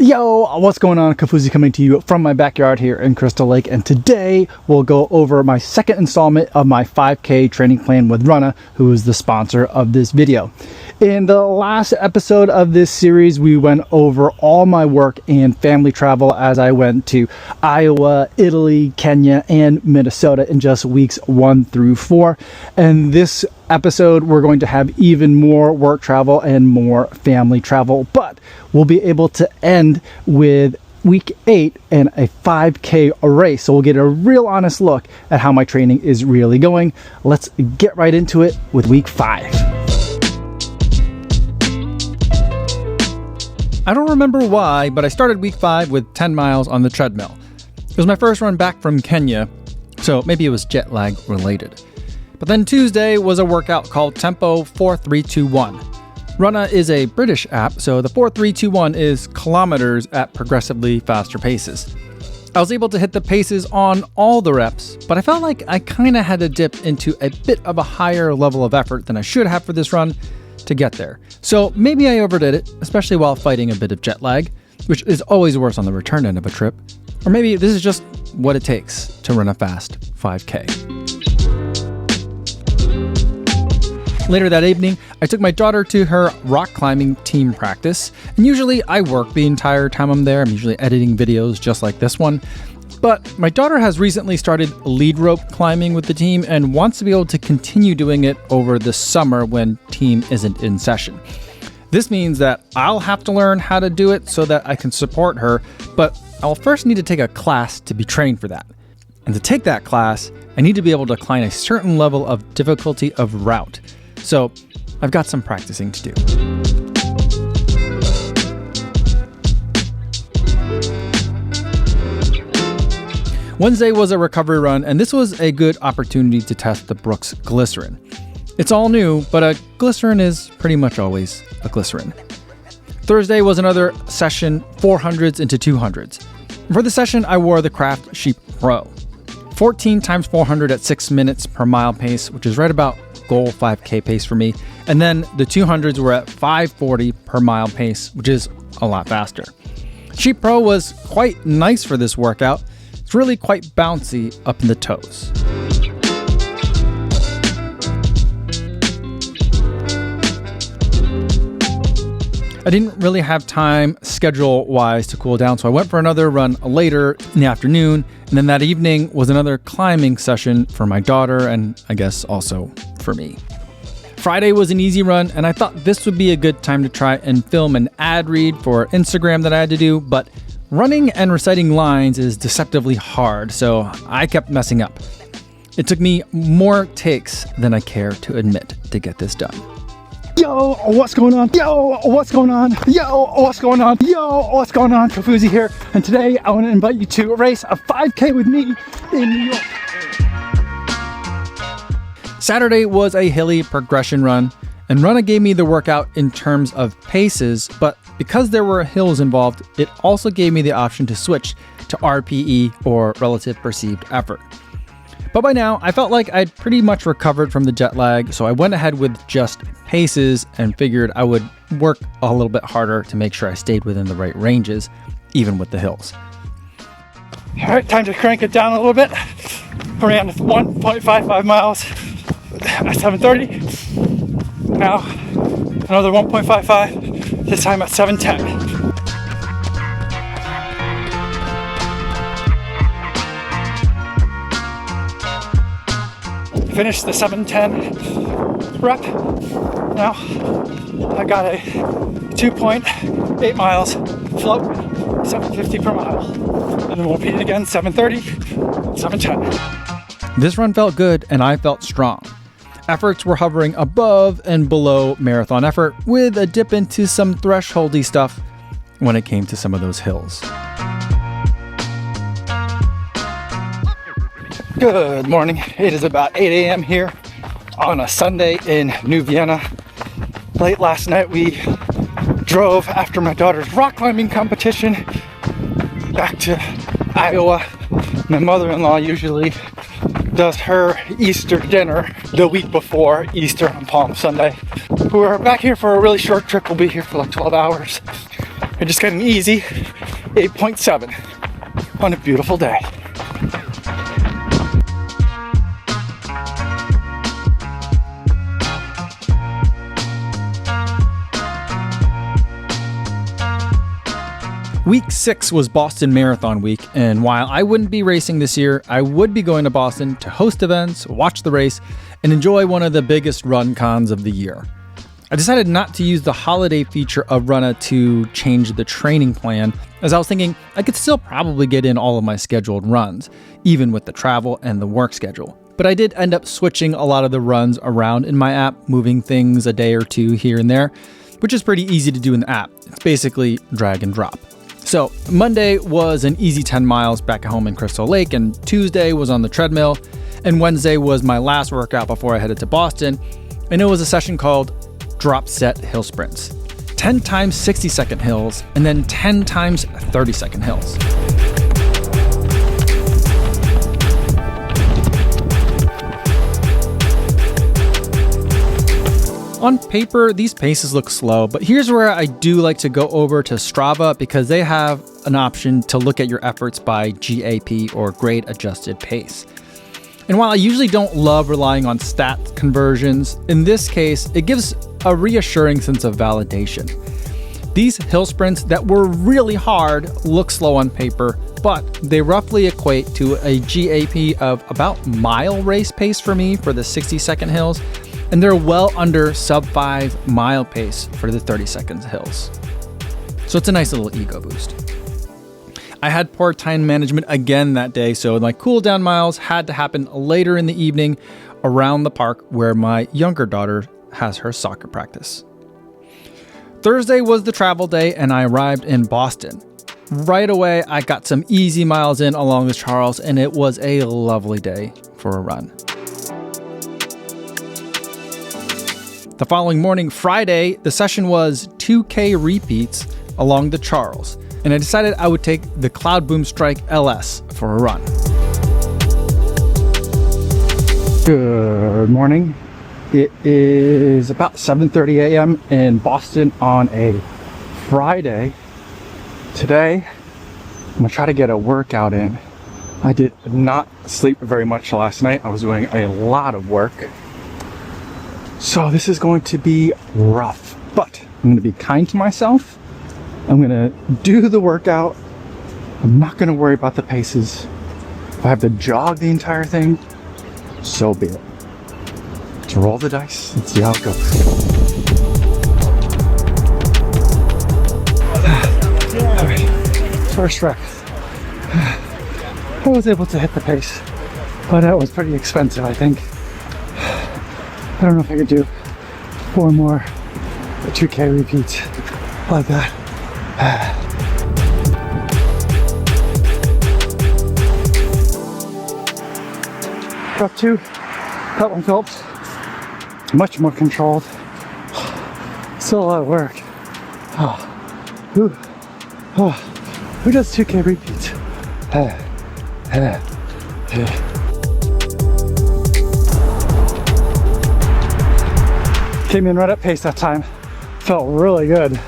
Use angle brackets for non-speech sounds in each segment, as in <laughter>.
Yo, what's going on? Kafuzi coming to you from my backyard here in Crystal Lake, and today we'll go over my second installment of my 5K training plan with Runna, who is the sponsor of this video. In the last episode of this series, we went over all my work and family travel as I went to Iowa, Italy, Kenya, and Minnesota in just weeks 1 through 4. And this episode, we're going to have even more work travel and more family travel, but we'll be able to end with week 8 and a 5K race. So we'll get a real honest look at how my training is really going. Let's get right into it with week 5. I don't remember why, but I started week 5 with 10 miles on the treadmill. It was my first run back from Kenya, so maybe it was jet lag related. But then Tuesday was a workout called Tempo 4321. Runna is a British app, so the 4321 is kilometers at progressively faster paces. I was able to hit the paces on all the reps, but I felt like I kind of had to dip into a bit of a higher level of effort than I should have for this run to get there. So maybe I overdid it, especially while fighting a bit of jet lag, which is always worse on the return end of a trip. Or maybe this is just what it takes to run a fast 5K. Later that evening, I took my daughter to her rock climbing team practice, and usually I work the entire time I'm there. I'm usually editing videos just like this one. But my daughter has recently started lead rope climbing with the team and wants to be able to continue doing it over the summer when team isn't in session. This means that I'll have to learn how to do it so that I can support her, but I'll first need to take a class to be trained for that. And to take that class, I need to be able to climb a certain level of difficulty of route. So I've got some practicing to do. Wednesday was a recovery run, and this was a good opportunity to test the Brooks glycerin. It's all new, but a glycerin is pretty much always a glycerin. Thursday was another session, 400s into 200s. For the session, I wore the Craft Sheep Pro. 14 times 400 at 6 minutes per mile pace, which is right about goal 5K pace for me. And then the 200s were at 540 per mile pace, which is a lot faster. Sheep Pro was quite nice for this workout. It's really quite bouncy up in the toes. I didn't really have time schedule-wise to cool down, so I went for another run later in the afternoon, and then that evening was another climbing session for my daughter and I guess also for me. Friday was an easy run, and I thought this would be a good time to try and film an ad read for Instagram that I had to do, but running and reciting lines is deceptively hard, so I kept messing up. It took me more takes than I care to admit to get this done. Yo, what's going on? Yo, what's going on? Yo, what's going on? Yo, what's going on? Kafuzi here, and today I want to invite you to race a 5K with me in New York. Saturday was a hilly progression run, and Runna gave me the workout in terms of paces, but because there were hills involved, it also gave me the option to switch to RPE, or relative perceived effort. But by now, I felt like I'd pretty much recovered from the jet lag, so I went ahead with just paces and figured I would work a little bit harder to make sure I stayed within the right ranges, even with the hills. All right, time to crank it down a little bit. Around 1.55 miles at 7:30. Now, another 1.55, this time at 7:10. Finished the 7:10 rep. Now I got a 2.8 miles float, 750 per mile. And then we'll repeat it again, 7:30, 7:10. This run felt good and I felt strong. Efforts were hovering above and below marathon effort, with a dip into some thresholdy stuff when it came to some of those hills. Good morning. It is about 8 a.m. here on a Sunday in New Vienna. Late last night we drove after my daughter's rock climbing competition back to Iowa. My mother-in-law usually does her Easter dinner the week before Easter on Palm Sunday. We're back here for a really short trip. We'll be here for like 12 hours. We I just got an easy 8.7 on a beautiful day. Week 6 was Boston Marathon week, and while I wouldn't be racing this year, I would be going to Boston to host events, watch the race, and enjoy one of the biggest run cons of the year. I decided not to use the holiday feature of Runna to change the training plan, as I was thinking I could still probably get in all of my scheduled runs, even with the travel and the work schedule. But I did end up switching a lot of the runs around in my app, moving things a day or two here and there, which is pretty easy to do in the app. It's basically drag and drop. So Monday was an easy 10 miles back at home in Crystal Lake, and Tuesday was on the treadmill, and Wednesday was my last workout before I headed to Boston, and it was a session called Drop Set Hill Sprints. 10 times 60-second hills, and then 10 times 30-second hills. On paper, these paces look slow, but here's where I do like to go over to Strava because they have an option to look at your efforts by GAP or grade adjusted pace. And while I usually don't love relying on stat conversions, in this case, it gives a reassuring sense of validation. These hill sprints that were really hard look slow on paper, but they roughly equate to a GAP of about mile race pace for me for the 60-second hills, and they're well under sub-5 mile pace for the 30-second hills. So it's a nice little ego boost. I had poor time management again that day, so my cool down miles had to happen later in the evening around the park where my younger daughter has her soccer practice. Thursday was the travel day, and I arrived in Boston. Right away, I got some easy miles in along the Charles, and it was a lovely day for a run. The following morning, Friday, the session was 2K repeats along the Charles, and I decided I would take the Cloud Boom Strike LS for a run. Good morning. It is about 7:30 a.m. in Boston on a Friday. Today, I'm gonna try to get a workout in. I did not sleep very much last night. I was doing a lot of work. So this is going to be rough, but I'm going to be kind to myself. I'm going to do the workout. I'm not going to worry about the paces. If I have to jog the entire thing, so be it. Let's roll the dice and see how it goes. All right, first rep. I was able to hit the pace, but that was pretty expensive, I think. I don't know if I could do 4 more 2K repeats like that. Rep 2, that one felt much more controlled. Still a lot of work. Who does 2K repeats? Came in right at pace that time. Felt really good.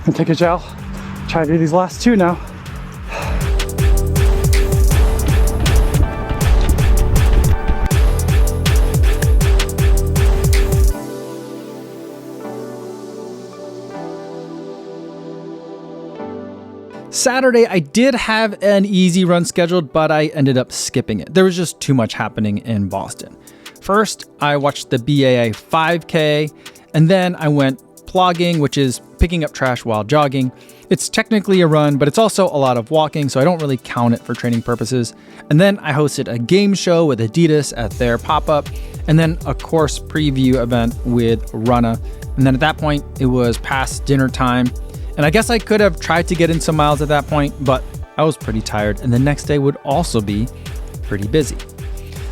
Gonna take a gel. Try to do these last 2 now. Saturday, I did have an easy run scheduled, but I ended up skipping it. There was just too much happening in Boston. First, I watched the BAA 5K, and then I went plogging, which is picking up trash while jogging. It's technically a run, but it's also a lot of walking, so I don't really count it for training purposes. And then I hosted a game show with Adidas at their pop-up, and then a course preview event with Runna. And then at that point, it was past dinner time. And I guess I could have tried to get in some miles at that point, but I was pretty tired, and the next day would also be pretty busy.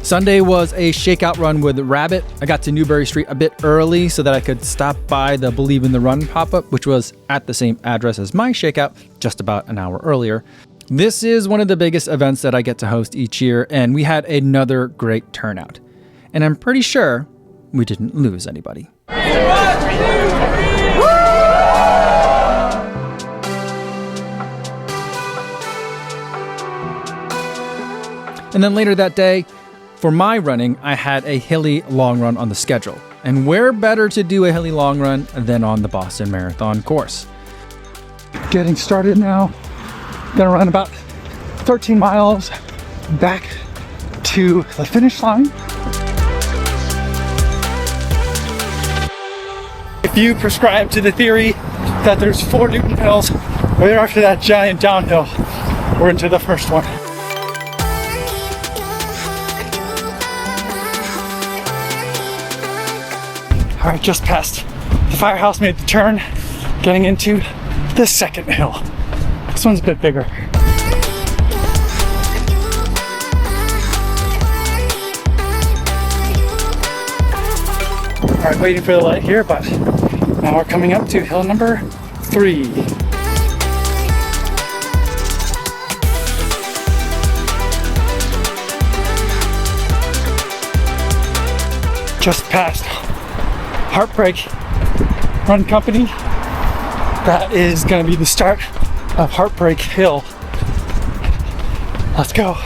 Sunday was a shakeout run with Rabbit. I got to Newbury Street a bit early so that I could stop by the Believe in the Run pop-up, which was at the same address as my shakeout, just about an hour earlier. This is one of the biggest events that I get to host each year, and we had another great turnout. And I'm pretty sure we didn't lose anybody. And then later that day, for my running, I had a hilly long run on the schedule. And where better to do a hilly long run than on the Boston Marathon course? Getting started now. Gonna run about 13 miles back to the finish line. If you prescribe to the theory that there's 4 Newton hills right after that giant downhill, we're into the first one. All right, just past the firehouse, made the turn, getting into the second hill. This one's a bit bigger. All right, waiting for the light here, but now we're coming up to hill number 3. Just past Heartbreak Run Company. That is going to be the start of Heartbreak Hill. Let's go.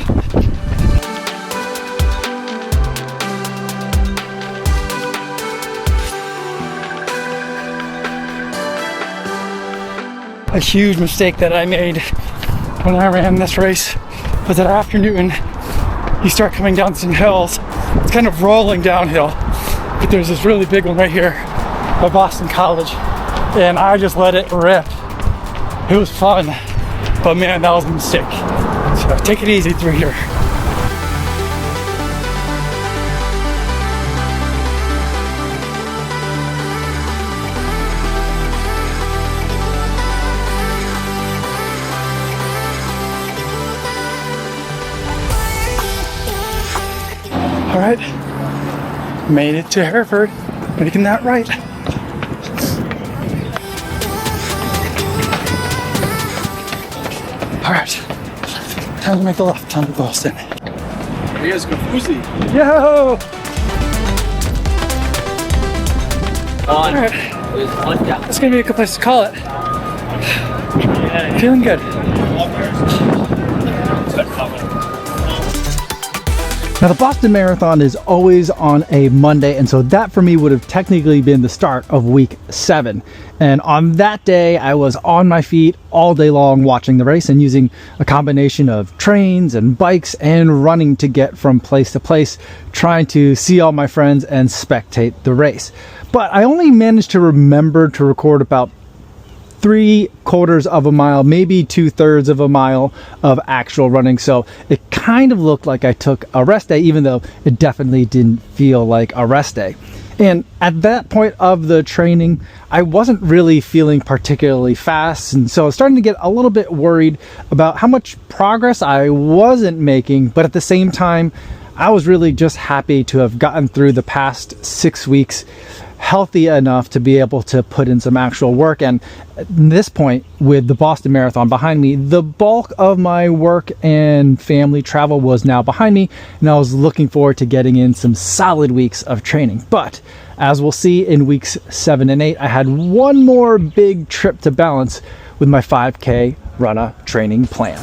A huge mistake that I made when I ran this race was that after Newton, you start coming down some hills. It's kind of rolling downhill, but there's this really big one right here by Boston College, and I just let it rip. It was fun, but man, that was a mistake. So take it easy through here. All right, made it to Hereford, making that right. All right, time to make the left on Boston. Here's Kafusi. Yo! All right, that's gonna be a good place to call it. Feeling good. Now, the Boston Marathon is always on a Monday, and so that for me would have technically been the start of week 7. And on that day, I was on my feet all day long watching the race and using a combination of trains and bikes and running to get from place to place, trying to see all my friends and spectate the race. But I only managed to remember to record about 3/4 of a mile, maybe 2/3 of a mile of actual running. So it kind of looked like I took a rest day, even though it definitely didn't feel like a rest day. And at that point of the training, I wasn't really feeling particularly fast. And so I was starting to get a little bit worried about how much progress I wasn't making. But at the same time, I was really just happy to have gotten through the past 6 weeks healthy enough to be able to put in some actual work. And at this point, with the Boston Marathon behind me, the bulk of my work and family travel was now behind me, and I was looking forward to getting in some solid weeks of training. But as we'll see in weeks 7 and 8, I had one more big trip to balance with my 5K Runna training plan.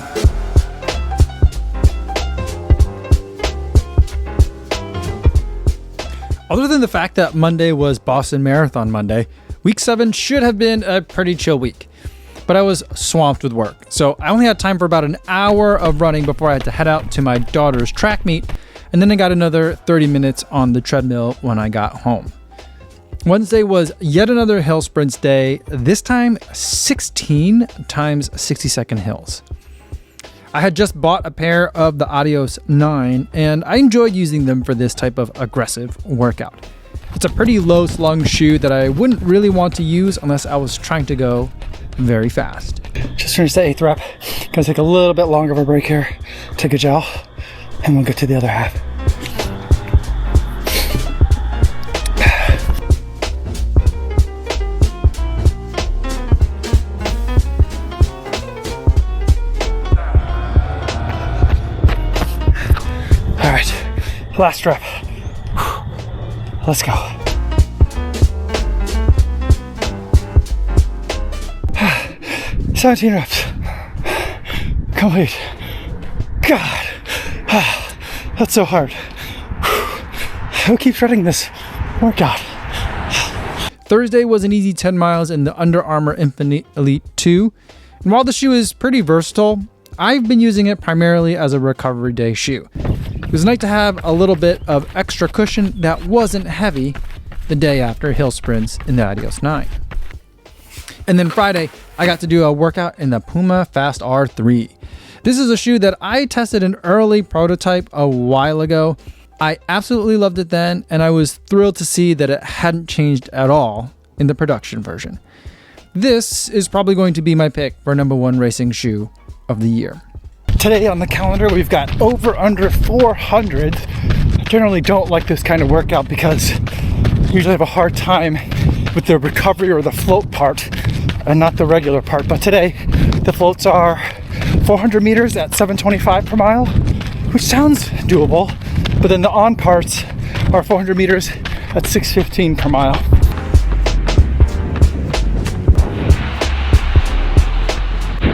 Other than the fact that Monday was Boston Marathon Monday, week 7 should have been a pretty chill week. But I was swamped with work, so I only had time for about an hour of running before I had to head out to my daughter's track meet, and then I got another 30 minutes on the treadmill when I got home. Wednesday was yet another hill sprints day, this time 16 times 60-second hills. I had just bought a pair of the Adios 9, and I enjoyed using them for this type of aggressive workout. It's a pretty low slung shoe that I wouldn't really want to use unless I was trying to go very fast. Just finished the 8th rep. Gonna take a little bit longer of a break here. Take a gel, and we'll get to the other half. All right, last rep. Let's go. <sighs> 17 reps. Complete. God. That's so hard. Who keeps running this workout? Thursday was an easy 10 miles in the Under Armour Infinite Elite 2. And while the shoe is pretty versatile, I've been using it primarily as a recovery day shoe. It was nice to have a little bit of extra cushion that wasn't heavy the day after hill sprints in the Adios 9. And then Friday, I got to do a workout in the Puma Fast R3. This is a shoe that I tested an early prototype a while ago. I absolutely loved it then, and I was thrilled to see that it hadn't changed at all in the production version. This is probably going to be my pick for #1 racing shoe of the year. Today on the calendar, we've got over under 400. I generally don't like this kind of workout because I usually have a hard time with the recovery or the float part and not the regular part. But today, the floats are 400 meters at 725 per mile, which sounds doable. But then the on parts are 400 meters at 615 per mile.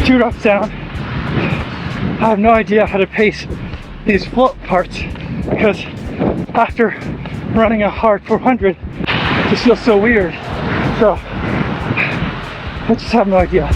Two reps down. I have no idea how to pace these float parts because after running a hard 400, it just feels so weird. So I just have no idea.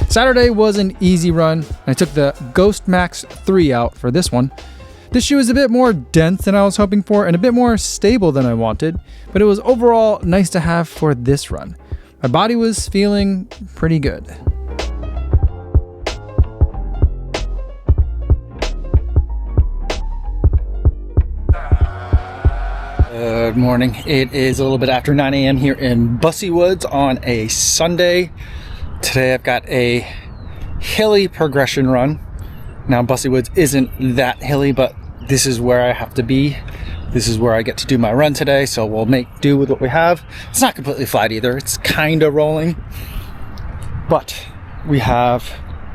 Saturday was an easy run. I took the Ghost Max 3 out for this one. This shoe is a bit more dense than I was hoping for and a bit more stable than I wanted, but it was overall nice to have for this run. My body was feeling pretty good. Good morning. It is a little bit after 9 a.m. here in Bussy Woods on a Sunday. Today I've got a hilly progression run. Now Bussy Woods isn't that hilly, but this is where I have to be. This is where I get to do my run today, so we'll make do with what we have. It's not completely flat either. It's kind of rolling. But we have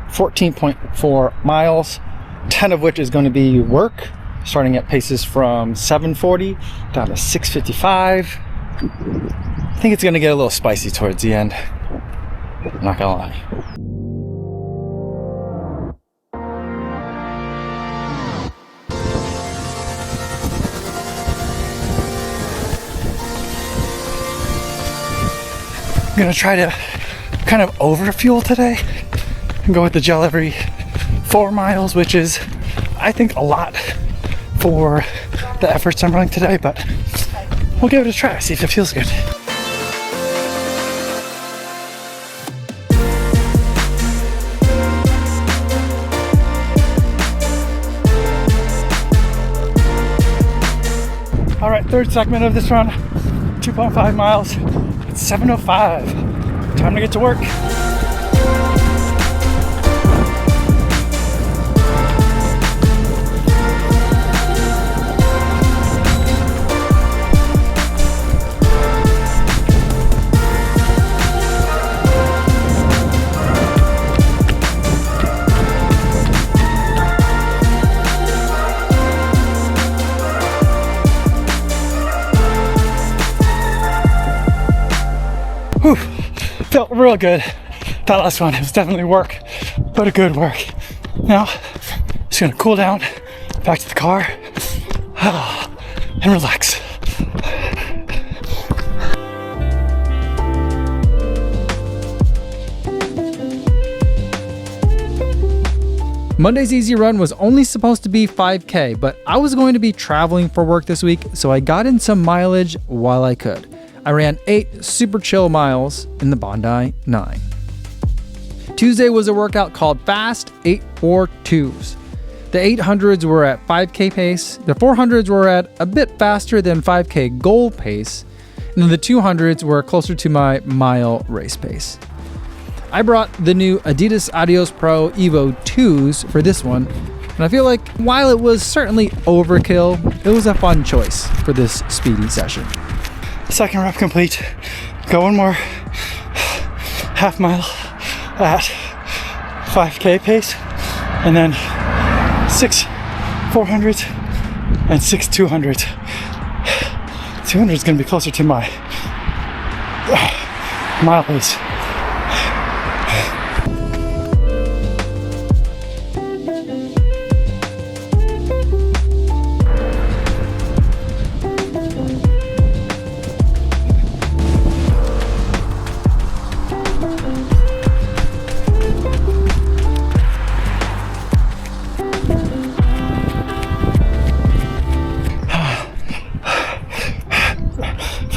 14.4 miles, 10 of which is going to be work, starting at paces from 740 down to 655. I think it's going to get a little spicy towards the end. I'm not gonna lie. I'm gonna try to kind of overfuel today and go with the gel every 4 miles, which is, I think, a lot for the efforts I'm running today, but we'll give it a try, see if it feels good. All right, third segment of this run, 2.5 miles, it's 7:05. Time to get to work. Whew, felt real good. That last one, it was definitely work, but a good work. Now, just gonna cool down, back to the car, and relax. Monday's easy run was only supposed to be 5K, but I was going to be traveling for work this week, so I got in some mileage while I could. I ran 8 super chill miles in the Bondi 9. Tuesday was a workout called Fast 842s. The 800s were at 5K pace, the 400s were at a bit faster than 5K goal pace, and then the 200s were closer to my mile race pace. I brought the new Adidas Adios Pro Evo 2s for this one, and I feel like while it was certainly overkill, it was a fun choice for this speedy session. Second rep complete. Go one more half mile at 5K pace. and then 6 400s and 6 200s. 200 is going to be closer to my mile pace.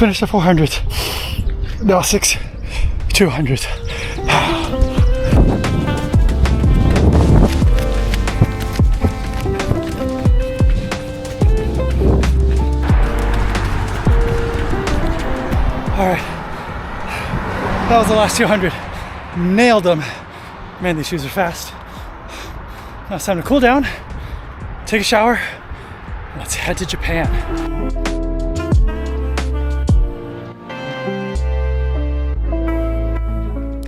Finish the 400s. Now 6 200s. All right, that was the last 200. Nailed them. Man, these shoes are fast. Now it's time to cool down, take a shower, and let's head to Japan.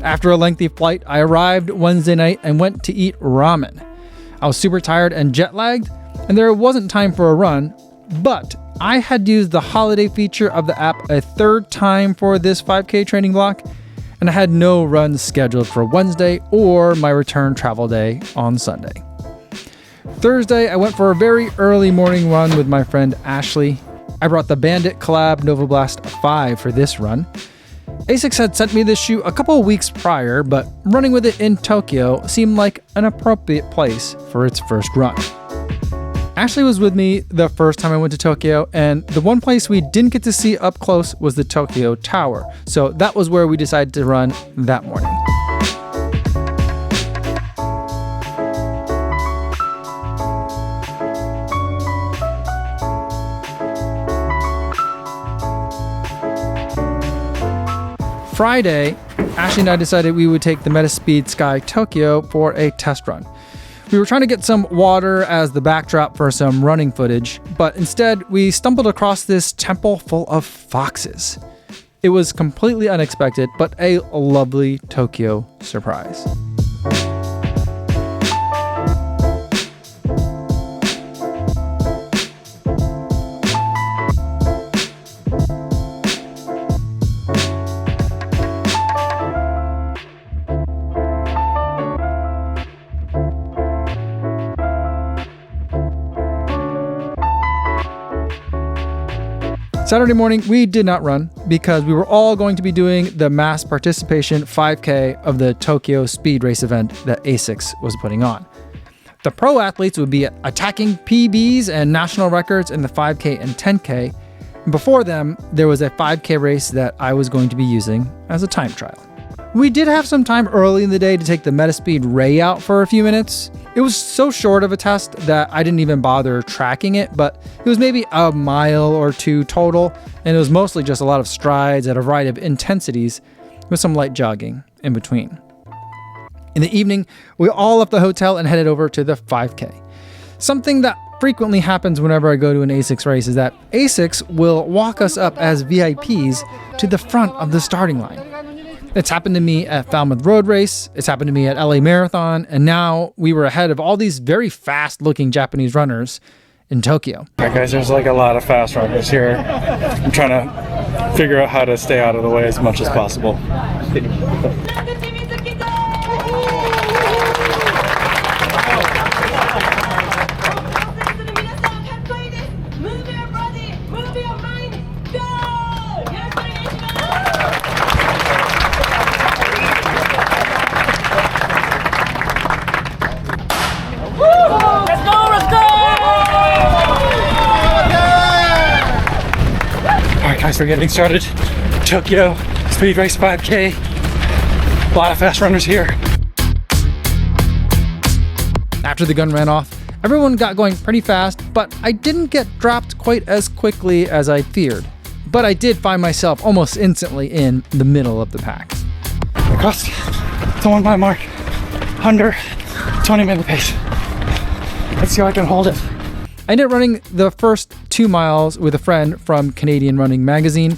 After a lengthy flight, I arrived Wednesday night and went to eat ramen. I was super tired and jet lagged, and there wasn't time for a run, but I had used the holiday feature of the app a third time for this 5K training block, and I had no runs scheduled for Wednesday or my return travel day on Sunday. Thursday, I went for a very early morning run with my friend Ashley. I brought the Bandit Collab Nova Blast 5 for this run. ASICS had sent me this shoe a couple of weeks prior, but running with it in Tokyo seemed like an appropriate place for its first run. Ashley was with me the first time I went to Tokyo, and the one place we didn't get to see up close was the Tokyo Tower, so that was where we decided to run that morning. Friday, Ashley and I decided we would take the Metaspeed Sky Tokyo for a test run. We were trying to get some water as the backdrop for some running footage, but instead we stumbled across this temple full of foxes. It was completely unexpected, but a lovely Tokyo surprise. Saturday morning, we did not run because we were all going to be doing the mass participation 5K of the Tokyo Speed Race event that ASICS was putting on. The pro athletes would be attacking PBs and national records in the 5K and 10K. And before them, there was a 5K race that I was going to be using as a time trial. We did have some time early in the day to take the Metaspeed Ray out for a few minutes. It was so short of a test that I didn't even bother tracking it, but it was maybe a mile or two total, and it was mostly just a lot of strides at a variety of intensities with some light jogging in between. In the evening, we all left the hotel and headed over to the 5K. Something that frequently happens whenever I go to an ASICS race is that ASICS will walk us up as VIPs to the front of the starting line. It's happened to me at Falmouth Road Race, it's happened to me at LA Marathon, and now we were ahead of all these very fast-looking Japanese runners in Tokyo. All right, guys, there's like a lot of fast runners here. I'm trying to figure out how to stay out of the way as much as possible. Guys, we're getting started. Tokyo Speed Race 5K. A lot of fast runners here. After the gun ran off, everyone got going pretty fast, but I didn't get dropped quite as quickly as I feared. But I did find myself almost instantly in the middle of the pack. I crossed the 1 mile mark under 20-minute pace. Let's see how I can hold it. I ended up running the first 2 miles with a friend from Canadian Running Magazine.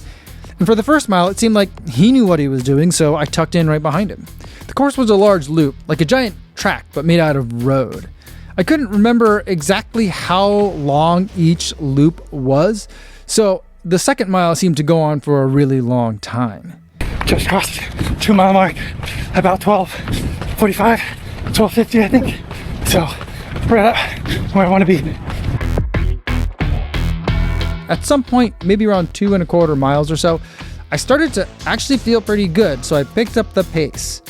And for the first mile, it seemed like he knew what he was doing, so I tucked in right behind him. The course was a large loop, like a giant track, but made out of road. I couldn't remember exactly how long each loop was, so the second mile seemed to go on for a really long time. Just crossed 2 mile mark, about 12:45, 12:50, I think. So, right up where I want to be. At some point, maybe around 2¼ miles or so, I started to actually feel pretty good, so I picked up the pace.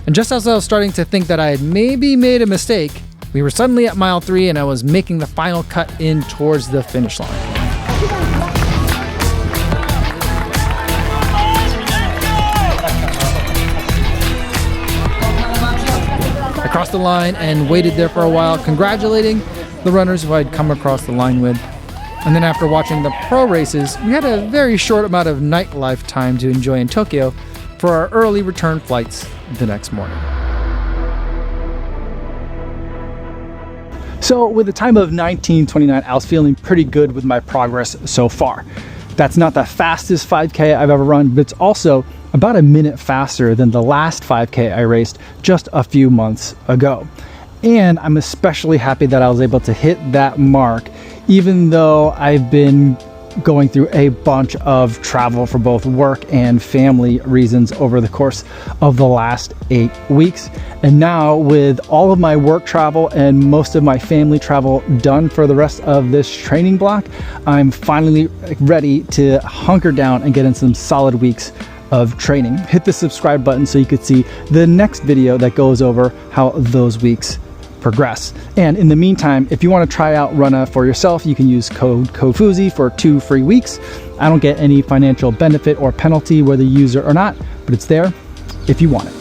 And just as I was starting to think that I had maybe made a mistake, we were suddenly at mile 3 and I was making the final cut in towards the finish line. I crossed the line and waited there for a while, congratulating the runners who I'd come across the line with. And then after watching the pro races, we had a very short amount of nightlife time to enjoy in Tokyo for our early return flights the next morning. So with a time of 19:29, I was feeling pretty good with my progress so far. That's not the fastest 5K I've ever run, but it's also about a minute faster than the last 5K I raced just a few months ago. And I'm especially happy that I was able to hit that mark, even though I've been going through a bunch of travel for both work and family reasons over the course of the last 8 weeks. And now with all of my work travel and most of my family travel done for the rest of this training block, I'm finally ready to hunker down and get in some solid weeks of training. Hit the subscribe button so you could see the next video that goes over how those weeks progress. And in the meantime, if you want to try out Runna for yourself, you can use code KOFUZI for 2 free weeks. I don't get any financial benefit or penalty whether you use it or not, but it's there if you want it.